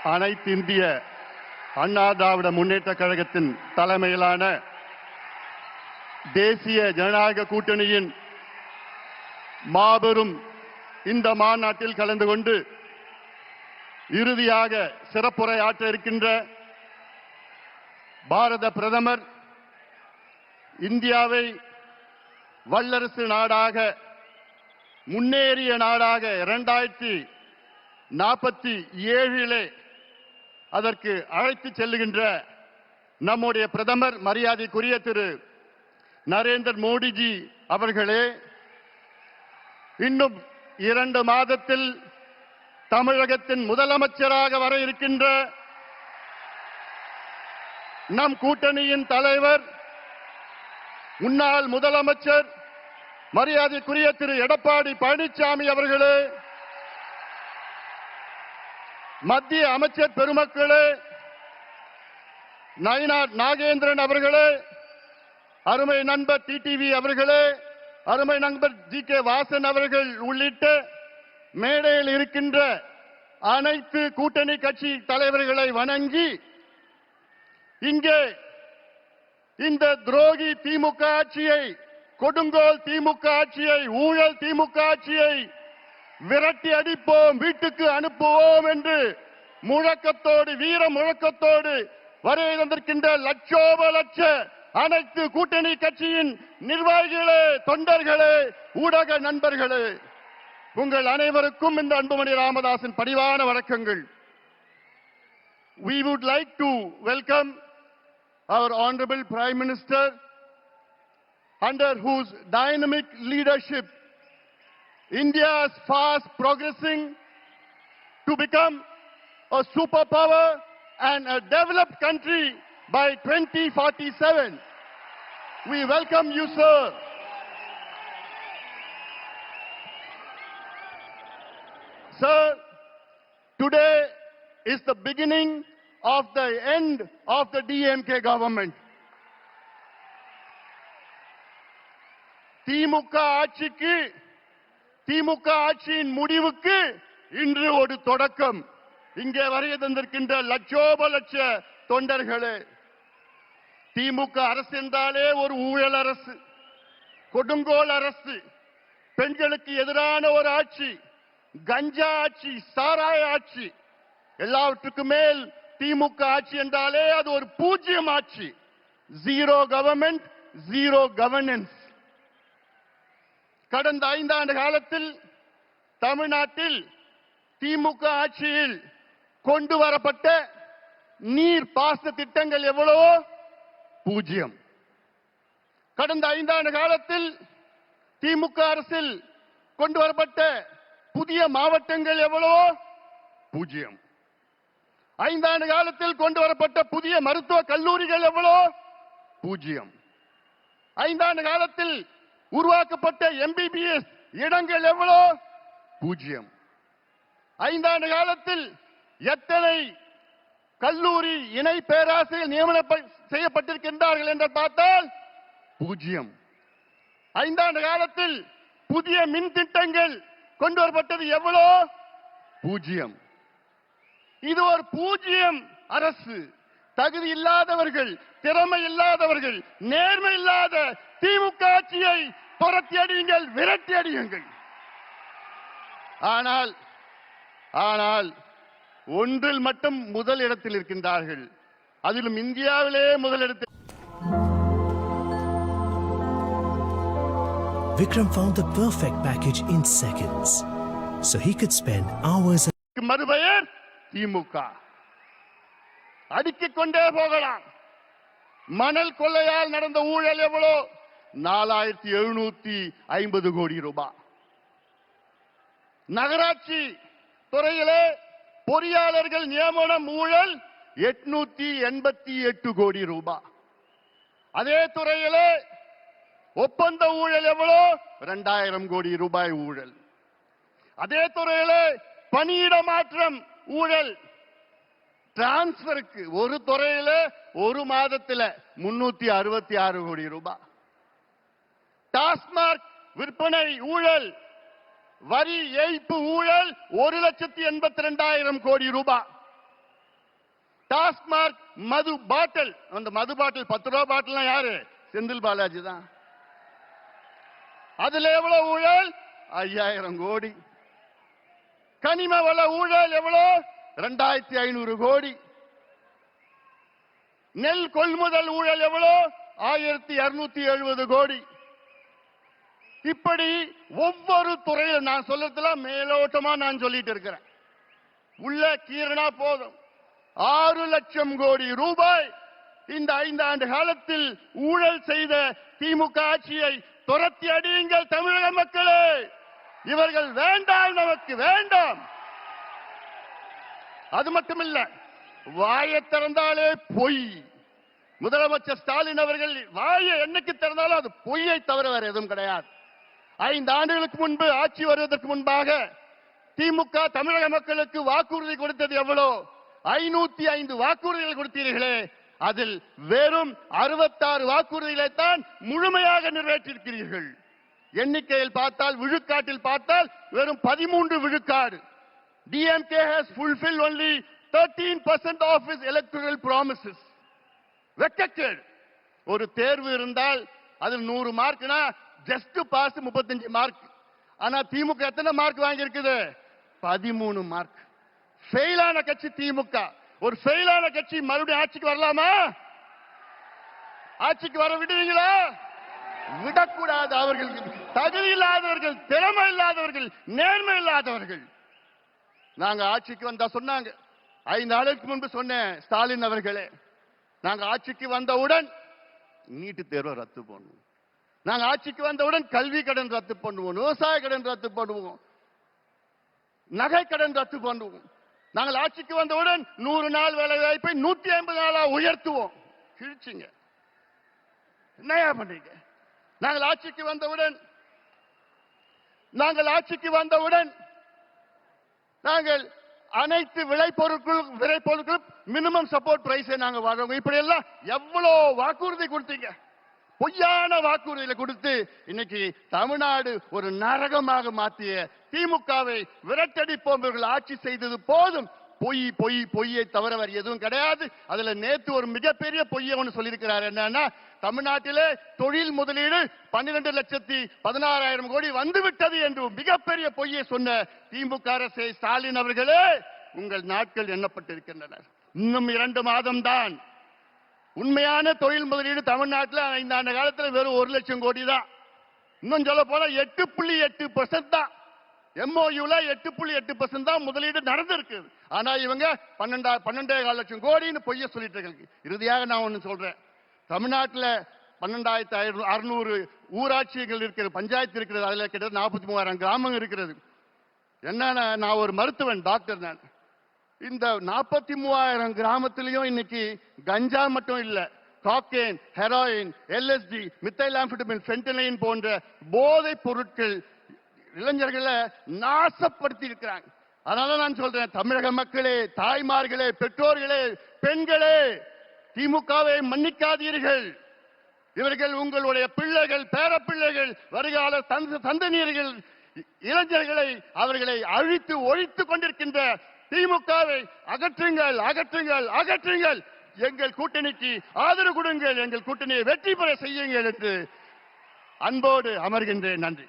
அனைத்து இந்திய அண்ணா திராவிட முன்னேற்ற கழகத்தின் தலைமையிலான தேசிய ஜனநாயக கூட்டணியின் மாபெரும் இந்த மாநாட்டில் கலந்து கொண்டு இறுதியாக சிறப்புரை ஆற்ற இருக்கின்ற பாரத பிரதமர் இந்தியாவை வல்லரசு நாடாக முன்னேறிய நாடாக 2047 அதற்கு அழைத்து செல்லுகின்ற நம்முடைய பிரதமர் மரியாதைக்குரிய திரு நரேந்திர மோடிஜி அவர்களே, இன்னும் 2 மாதத்தில் தமிழகத்தின் முதலமைச்சராக வர இருக்கின்ற நம் கூட்டணியின் தலைவர் முன்னாள் முதலமைச்சர் மரியாதைக்குரிய திரு எடப்பாடி பழனிசாமி அவர்களே, மத்திய அமைச்சர் பெருமக்களே, நயினார் நாகேந்திரன் அவர்களே, அருமை நண்பர் டிடிவி அவர்களே, அருமை நண்பர் ஜி.கே. வாசன் அவர்கள் உள்ளிட்ட மேடையில் இருக்கின்ற அனைத்து கூட்டணி கட்சி தலைவர்களை வணங்கி, இங்கே இந்த துரோகி திமுக ஆட்சியை, கொடுங்கோல் திமுக ஆட்சியை, ஊழல் திமுக ஆட்சியை விரட்டி அடிப்போம், வீட்டுக்கு அனுப்புவோம் என்று முழக்கத்தோடு, வீர முழக்கத்தோடு வருகை தந்திருக்கின்ற லட்சோப லட்ச அனைத்து கூட்டணி கட்சியின் நிர்வாகிகளே, தொண்டர்களே, ஊடக நண்பர்களே, உங்கள் அனைவருக்கும் இந்த அன்புமணி ராமதாஸின் பணிவான வணக்கங்கள். We would like to welcome our Honorable Prime Minister, under whose dynamic leadership India is fast progressing to become a superpower and a developed country by 2047. We welcome you, sir. Sir, today is the beginning of the end of the DMK government. திமுக ஆட்சியின் முடிவுக்கு இன்று ஒரு தொடக்கம். இங்கே வருகை தந்திருக்கின்ற லட்சோப லட்ச தொண்டர்களே, திமுக அரசு என்றாலே ஒரு ஊழல் அரசு, கொடுங்கோல் அரசு, பெண்களுக்கு எதிரான ஒரு ஆட்சி, கஞ்சா ஆட்சி, சாராய ஆட்சி, எல்லாவற்றுக்கும் மேல் திமுக ஆட்சி என்றாலே அது ஒரு பூஜ்யம் ஆட்சி. Zero government, zero governance. கடந்த 5 ஆண்டு காலத்தில் தமிழ்நாட்டில் திமுக ஆட்சியில் கொண்டு வரப்பட்ட நீர் பாசன திட்டங்கள் எவ்வளவோ பூஜ்யம். கடந்த 5 ஆண்டு காலத்தில் திமுக அரசில் கொண்டு வரப்பட்ட புதிய மாவட்டங்கள் எவ்வளவோ பூஜ்யம். 5 ஆண்டு காலத்தில் கொண்டு வரப்பட்ட புதிய மருத்துவ கல்லூரிகள் எவ்வளவோ பூஜ்யம். 5 ஆண்டு காலத்தில் உருவாக்கப்பட்ட MBBS இடங்கள் எவ்வளோ பூஜ்யம். 5 ஆண்டு காலத்தில் எத்தனை கல்லூரி இணை பேராசிரியர் நியமனம் செய்யப்பட்டிருக்கின்றார்கள் என்று பார்த்தால் பூஜ்யம். 5 ஆண்டு காலத்தில் புதிய மின் திட்டங்கள் கொண்டு வரப்பட்டது எவ்வளோ பூஜ்யம். இது ஒரு பூஜ்யம் அரசு. தகுதி இல்லாதவர்கள், திறமை இல்லாதவர்கள், நேர்மை இல்லாத திமுக ஆட்சியை துரத்தி அடியுங்கள், விரட்டி அடியுங்கள். ஆனால் ஒன்றில் மட்டும் முதலிடத்தில் இருக்கின்றார்கள், அதிலும் இந்தியாவிலே முதலிடத்தில். Vikram found the perfect package in seconds, so he could spend hours. மறுபெயர் திமுக. அடுக்கிக் கொண்டே போகலாம். மணல் கொள்ளையால் நடந்த ஊழல் எவ்வளோ? 4750 கோடி ரூபாய். நகராட்சி துறையிலே பொறியாளர்கள் நியமனம் ஊழல் 888 கோடி ரூபாய். அதே துறையிலே ஒப்பந்த ஊழல் எவ்வளோ? 2000 கோடி ரூபாய் ஊழல். அதே துறையிலே பணியிட மாற்றம் ஊழல், டிரான்ஸ்பருக்கு ஒரு துறையில ஒரு மாதத்தில் 366 கோடி ரூபாய். டாஸ்மாக் விற்பனை ஊழல், வரி ஏய்ப்பு ஊழல் 1,82,000 கோடி ரூபாய். டாஸ்மார்க் மது பாட்டில், அந்த மது பாட்டில் 10 ரூபாய் பாட்டில் யாரு? செந்தில் பாலாஜி தான். அதுல எவ்வளவு ஊழல்? 5000 கோடி. கனிம வள ஊழல் எவ்வளவு? 2500 கோடி. நெல் கொள்முதல் ஊழல் எவ்வளவு? 1270 கோடி. இப்படி ஒவ்வொரு துறையில் நான் சொல்றதுல மேலோட்டமா நான் சொல்லிட்டு இருக்கிறேன். உள்ள கீரனா போதும் 6 லட்சம் கோடி ரூபாய் இந்த 5 ஆண்டு காலத்தில் ஊழல் செய்த திமுக ஆட்சியை துரத்தி அடியுங்கள் தமிழக மக்களே. இவர்கள் வேண்டாம், நமக்கு வேண்டாம். அது மட்டுமில்ல, வாயை திறந்தாலே பொய். முதலமைச்சர் ஸ்டாலின் அவர்கள் வாயை என்னைக்கு திறந்தாலும் அது பொய்யை தவிர வேற எதுவும் கிடையாது. 5 ஆண்டுகளுக்கு முன்பு ஆட்சி வருவதற்கு முன்பாக திமுக தமிழக மக்களுக்கு வாக்குறுதி கொடுத்தது எவ்வளவு? 505 வாக்குறுதிகள் கொடுத்தீர்களே, அதில் வெறும் 66 வாக்குறுதிகளை தான் முழுமையாக நிறைவேற்றியிருக்கிறீர்கள். எண்ணிக்கையில் பார்த்தால், விழுக்காட்டில் பார்த்தால் வெறும் 13 விழுக்காடு. DMK has fulfilled only 13% of its electoral promises. வெக்கக்கேடு. ஒரு தேர்வு இருந்தால் அதில் 100 மார்க்னா ஜஸ்ட் பாஸ் 35 மார்க். ஆனா திமுக எத்தனை மார்க் வாங்கி இருக்குது? 13 மார்க். ஃபெயிலான கட்சி திமுக. ஒரு ஃபெயிலான கட்சி மறுபடியும் ஆட்சிக்கு வரலாமா? ஆட்சிக்கு வர விடுவீங்களா? விடக்கூடாது. அவர்கள் தகுதி இல்லாதவர்கள், திறமை இல்லாதவர்கள், நேர்மை இல்லாதவர்கள். நாங்க ஆட்சிக்கு வந்தா சொன்னாங்க, 5 நாளுக்கு முன்பு சொன்னேன், ஸ்டாலின் அவர்களே, நாங்க ஆட்சிக்கு வந்தவுடன் நீட்டு தேர்வை ரத்து பண்ணுவோம், நாங்க ஆட்சிக்கு வந்தவுடன் கல்வி கடன் ரத்து பண்ணுவோம், விவசாய கடன் ரத்து பண்ணுவோம், நகை கடன் ரத்து பண்ணுவோம், நாங்கள் ஆட்சிக்கு வந்தவுடன் 100 நாள் வேலை வாய்ப்பை 150 நாளா உயர்த்துவோம். கிழிச்சிங்க. என்னையா பண்றீங்க? நாங்கள் ஆட்சிக்கு வந்தவுடன் நாங்கள் அனைத்து விளைபொருட்கள் மினிமம் சப்போர்ட் பிரைஸை நாங்க வாங்குவோம். இப்படி எல்லாம் எவ்வளவு வாக்குறுதி கொடுத்தீங்க? பொய்யான வாக்குறுதிகளை கொடுத்து இன்னைக்கு தமிழ்நாடு ஒரு நரகமாக மாற்றிய திமுகவை விரட்டடிப்போம். ஆட்சி செய்தது போதும். பொய் பொய் பொய்யை தவிர வேறு எதுவும் கிடையாது. அதுல நேத்து ஒரு மிகப்பெரிய பொய்யை ஒன்று சொல்லியிருக்கிறார். என்னன்னா, தமிழ்நாட்டிலே தொழில் முதலீடு 12,16,000 கோடி வந்துவிட்டது என்று மிகப்பெரிய பொய்யை சொன்ன திமுக அரசை ஸ்டாலின் அவர்களே, உங்கள் நாட்கள் எண்ணப்பட்டிருக்கின்றன. இன்னும் 2 மாதம் தான். உண்மையான தொழில் முதலீடு தமிழ்நாட்டில் 5 ஆண்டு காலத்தில் வெறும் 1 லட்சம் கோடி தான். இன்னும் சொல்ல போனா 8.8% தான். MOUல 8.8% தான் முதலீடு நடந்திருக்கு. ஆனா இவங்க 12.5 லட்சம் கோடின்னு பொய்ய சொல்லிட்டு இருக்காங்க. இறுதியாக நான் ஒண்ணு சொல்றேன். தமிழ்நாட்டில் 12,600 ஊராட்சிகள் இருக்கிறது, பஞ்சாயத்து இருக்கிறது. அதுல கிட்டத்தட்ட 43,000 கிராமம் இருக்கிறது. என்னன்னா, நான் ஒரு மருத்துவன், டாக்டர். நான் இந்த 43,000 கிராமத்திலையும் இன்னைக்கு கஞ்சா மட்டும் இல்ல, காக்கேன், ஹெராயின், LSD, மித்தைலாம்ஃபெட்டமின், ஃபென்டனைன் போன்ற போதைப் பொருட்கள் இளைஞர்களை நாசப்படுத்தி இருக்கிறாங்க. அதனால நான் சொல்றேன், தமிழக மக்களே, தாய்மார்களே, பெற்றோர்களே, பெண்களே, திமுகவை மன்னிக்காதீர்கள். இவர்கள் உங்களுடைய பிள்ளைகள், பேரப்பிள்ளைகள், வருகால சந்ததியர்கள், இளைஞர்களை அவர்களை அழித்து ஒழித்துக் கொண்டிருக்கின்ற திமுகவை அகற்றுங்கள், அகற்றுங்கள், அகற்றுங்கள். எங்கள் கூட்டணிக்கு ஆதரவு கொடுங்கள், எங்கள் கூட்டணியை வெற்றி பெற செய்யுங்கள் என்று அன்போடு அமர்கின்றேன். நன்றி.